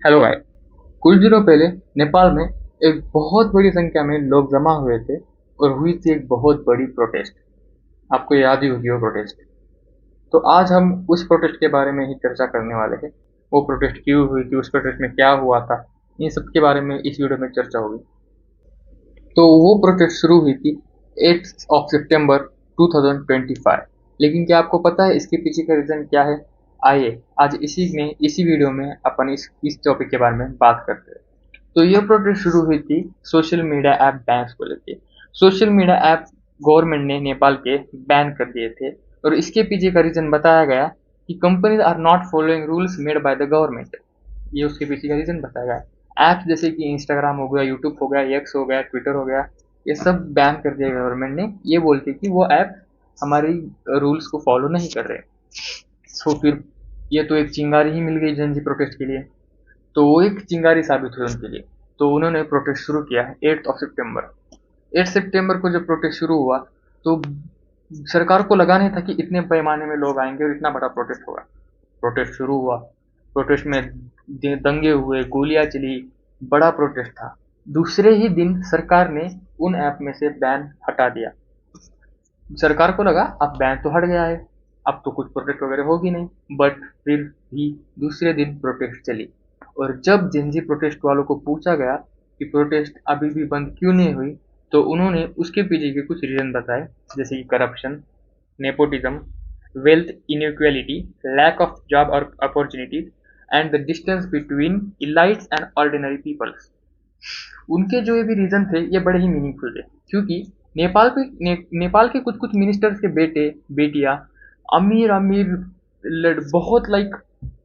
Hello भाई। कुछ दिनों पहले नेपाल में एक बहुत बड़ी संख्या में लोग जमा हुए थे और हुई थी एक बहुत बड़ी प्रोटेस्ट। आपको याद ही होगी वो प्रोटेस्ट। तो आज हम उस प्रोटेस्ट के बारे में ही चर्चा करने वाले हैं। वो प्रोटेस्ट क्यों हुई थी, उस प्रोटेस्ट में क्या हुआ था, इन सब के बारे में इस वीडियो में चर्चा होगी। तो वो प्रोटेस्ट शुरू हुई थी 8 ऑफ सितंबर 2025। लेकिन क्या आपको पता है इसके पीछे का रीजन क्या है? आइए आज इसी वीडियो में अपन इस टॉपिक के बारे में बात करते हैं। तो ये प्रोटेस्ट शुरू हुई थी सोशल मीडिया ऐप बैन्स को लेके। सोशल मीडिया ऐप गवर्नमेंट ने नेपाल के बैन कर दिए थे और इसके पीछे का रीजन बताया गया कि companies are not following rules made by the government. ये उसके पीछे का रीजन बताया गया। ऐप्स जैसे कि इंस्टाग्राम हो गया, यूट्यूब हो गया, एक्स हो गया, ट्विटर हो गया, ये सब बैन कर दिया गवर्नमेंट ने, ये बोल के कि वो ऐप हमारी रूल्स को फॉलो नहीं कर रहे। सो फिर ये तो एक चिंगारी ही मिल गई जनजी प्रोटेस्ट के लिए। तो वो एक चिंगारी साबित हुई उनके लिए। तो उन्होंने प्रोटेस्ट शुरू किया 8 ऑफ सितंबर। 8 सितंबर को जब प्रोटेस्ट शुरू हुआ तो सरकार को लगा नहीं था कि इतने पैमाने में लोग आएंगे और इतना बड़ा प्रोटेस्ट होगा। प्रोटेस्ट शुरू हुआ, प्रोटेस्ट में दंगे हुए, गोलियां चली, बड़ा प्रोटेस्ट था। दूसरे ही दिन सरकार ने उन ऐप में से बैन हटा दिया। सरकार को लगा अब बैन तो हट गया है, अब तो कुछ प्रोटेस्ट वगैरह होगी नहीं। बट फिर भी दूसरे दिन प्रोटेस्ट चली। और जब जेनजी प्रोटेस्ट वालों को पूछा गया कि प्रोटेस्ट अभी भी बंद क्यों नहीं हुई, तो उन्होंने उसके पीछे के कुछ रीजन बताए, जैसे कि corruption, nepotism, wealth inequality, lack of job और opportunities and the distance between elites and ordinary peoples. उनके जो ये भी रीजन थे ये बड़े ही मीनिंगफुल थे, क्योंकि नेपाल के कुछ कुछ मिनिस्टर्स के बेटे बेटियां अमीर अमीर बहुत लाइक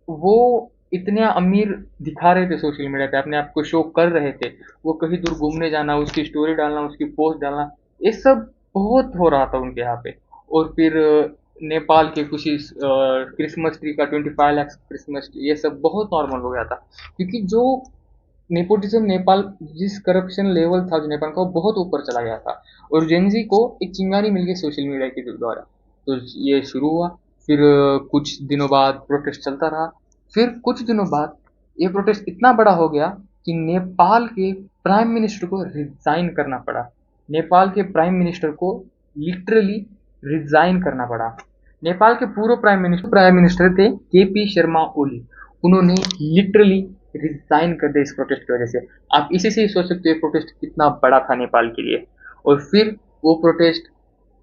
वो इतने अमीर दिखा रहे थे सोशल मीडिया पे, अपने आप को शो कर रहे थे। वो कहीं दूर घूमने जाना, उसकी स्टोरी डालना, उसकी पोस्ट डालना, ये सब बहुत हो रहा था उनके यहाँ पे। और फिर नेपाल के कुछ क्रिसमस ट्री का 25 लाख क्रिसमस ट्री, ये सब बहुत नॉर्मल हो गया था। क्योंकि जो नेपोटिज्म नेपाल, जिस करप्शन लेवल था जो नेपाल का, वो बहुत ऊपर चला गया था। और जेनजी को एक चिंगारी मिल गई सोशल मीडिया के द्वारा। तो ये शुरू हुआ। फिर कुछ दिनों बाद प्रोटेस्ट चलता रहा। फिर कुछ दिनों बाद ये प्रोटेस्ट इतना बड़ा हो गया कि नेपाल के प्राइम मिनिस्टर को रिजाइन करना पड़ा। नेपाल के प्राइम मिनिस्टर को लिटरली रिजाइन करना पड़ा। नेपाल के पूर्व प्राइम मिनिस्टर थे केपी शर्मा ओली। उन्होंने लिटरली रिजाइन कर दिया इस प्रोटेस्ट की वजह से। आप इसी से ही सोच सकते हो प्रोटेस्ट कितना बड़ा था नेपाल के लिए। और फिर वो प्रोटेस्ट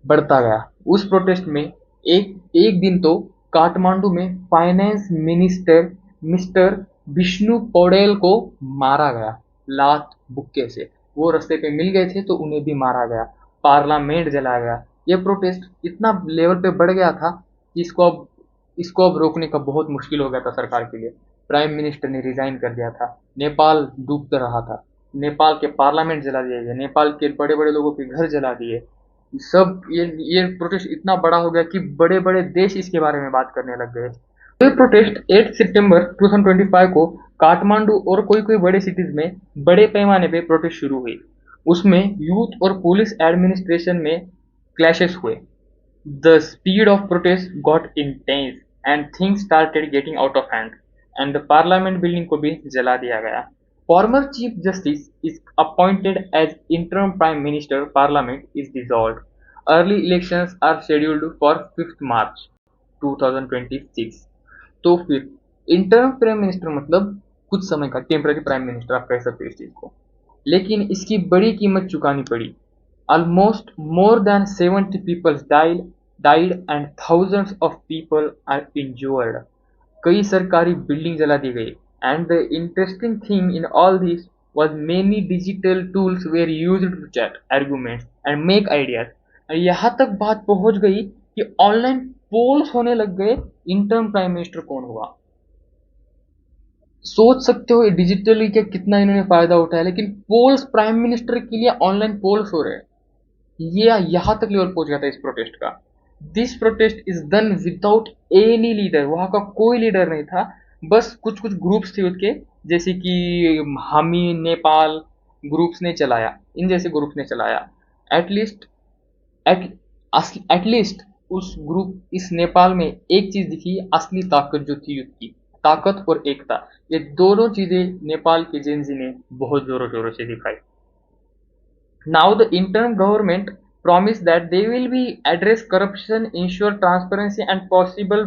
बढ़ता गया। उस प्रोटेस्ट में एक एक दिन तो काठमांडू में finance minister mister Vishnu Paudel को मारा गया लात बुक्के से। वो रास्ते पे मिल गए थे तो उन्हें भी मारा गया। पार्लियामेंट जलाया गया। ये प्रोटेस्ट इतना लेवल पे बढ़ गया था कि इसको अब रोकने का बहुत मुश्किल हो गया था सरकार के लिए। प्राइम मिनिस्टर ने रिजाइन कर दिया था। नेपाल डूबता रहा था। नेपाल के पार्लियामेंट जला दिए गए, नेपाल के बड़े बड़े लोगों के घर जला दिए। सब ये प्रोटेस्ट इतना बड़ा हो गया कि बड़े बड़े देश इसके बारे में बात करने लग गए। ये प्रोटेस्ट 8 सितंबर 2025 को काठमांडू और कोई कोई बड़े सिटीज में बड़े पैमाने पे प्रोटेस्ट शुरू हुई। उसमें यूथ और पुलिस एडमिनिस्ट्रेशन में क्लैशेस हुए। The speed of protest got intense and things started getting out of hand, and the parliament building को भी जला दिया गया। Former Chief Justice is appointed as interim Prime Minister. Parliament is dissolved. Early elections are scheduled for 5th March 2026. तो फिर interim prime minister मतलब कुछ समय का टेम्पररी प्राइम मिनिस्टर आप कह सकते हो इस चीज को। लेकिन इसकी बड़ी कीमत चुकानी पड़ी। Almost more than 70 people died and thousands of people are injured. कई सरकारी बिल्डिंग जला दी गई। And the interesting thing in all this was many digital tools were used to chat, arguments and make ideas. और यहाँ तक बात पहुंच गई कि ऑनलाइन पोल्स होने लग गए इंटर्म प्राइम मिनिस्टर कौन हुआ। सोच सकते हो डिजिटली क्या कितना इन्होंने फायदा उठाया। लेकिन पोल्स प्राइम मिनिस्टर के लिए ऑनलाइन पोल्स हो रहे हैं। ये यहाँ तक लेवल पहुंच गया था इस प्रोटेस्ट का। This protest is done without any leader. वहां का कोई लीडर नहीं था, बस कुछ कुछ ग्रुप्स थे उसके, जैसे कि हामी नेपाल ग्रुप्स ने चलाया, इन जैसे ग्रुप्स ने चलाया। एटलीस्ट एटलीस्ट उस ग्रुप इस नेपाल में एक चीज दिखी, असली ताकत जो थी युद्ध की, ताकत और एकता, ये दोनों चीजें नेपाल के जेनजी ने बहुत जोरों शोरों से दिखाई। Now the interim government promised that they will be address corruption, ensure transparency and possible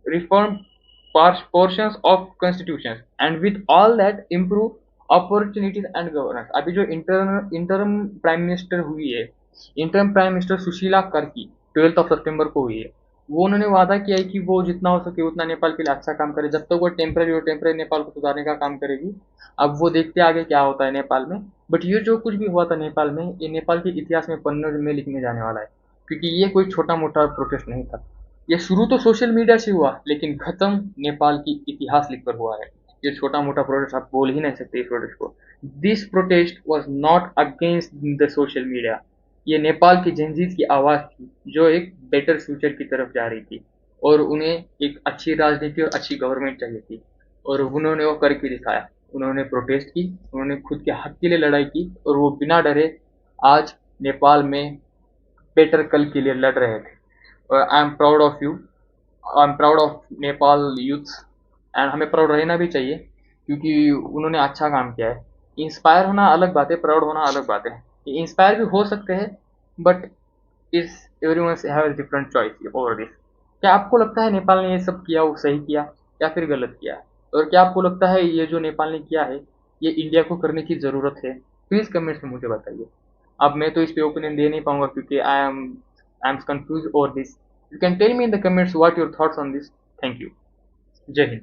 reform portions of constitutions and with all that improve opportunities and governance। अभी जो इंटरम प्राइम मिनिस्टर हुई है, interim prime minister Sushila Karki 12 सितंबर को हुई है। वो उन्होंने वादा किया है कि वो जितना हो सके उतना नेपाल के लिए अच्छा काम करे, जब तक वो टेम्पररी नेपाल को सुधारने का काम करेगी। अब वो देखते आगे क्या होता है नेपाल में। बट ये जो कुछ भी हुआ था नेपाल में, ये नेपाल के इतिहास में पन्नों में लिखने जाने वाला है, क्योंकि ये कोई छोटा मोटा प्रोटेस्ट नहीं था। ये शुरू तो सोशल मीडिया से हुआ, लेकिन खत्म नेपाल की इतिहास लिखकर हुआ है। ये छोटा मोटा प्रोटेस्ट आप बोल ही नहीं सकते इस प्रोटेस्ट को। This protest was not against the social media, ये नेपाल की जेनजीज की आवाज़ थी जो एक बेटर फ्यूचर की तरफ जा रही थी, और उन्हें एक अच्छी राजनीति और अच्छी गवर्नमेंट चाहिए थी, और उन्होंने वो करके दिखाया। उन्होंने प्रोटेस्ट की, उन्होंने खुद के हक के लिए लड़ाई की, और वो बिना डरे आज नेपाल में बेटर कल के लिए लड़ रहे थे। और I am proud of you, I am proud of Nepal youth, and हमें प्राउड रहना भी चाहिए, क्योंकि उन्होंने अच्छा काम किया है। इंस्पायर होना अलग बात है, प्राउड होना अलग बात है। इंस्पायर भी हो सकते हैं, but is everyone have different choice over this. क्या आपको लगता है नेपाल ने ये सब किया वो सही किया या फिर गलत किया? और क्या आपको लगता है ये जो नेपाल ने किया है ये इंडिया को करने की ज़रूरत है? प्लीज़ कमेंट्स में मुझे बताइए। अब मैं तो इस पे ओपिनियन दे नहीं पाऊंगा, क्योंकि I am confuse over this. You can tell me in the comments what your thoughts on this. Thank you. Jai Hind.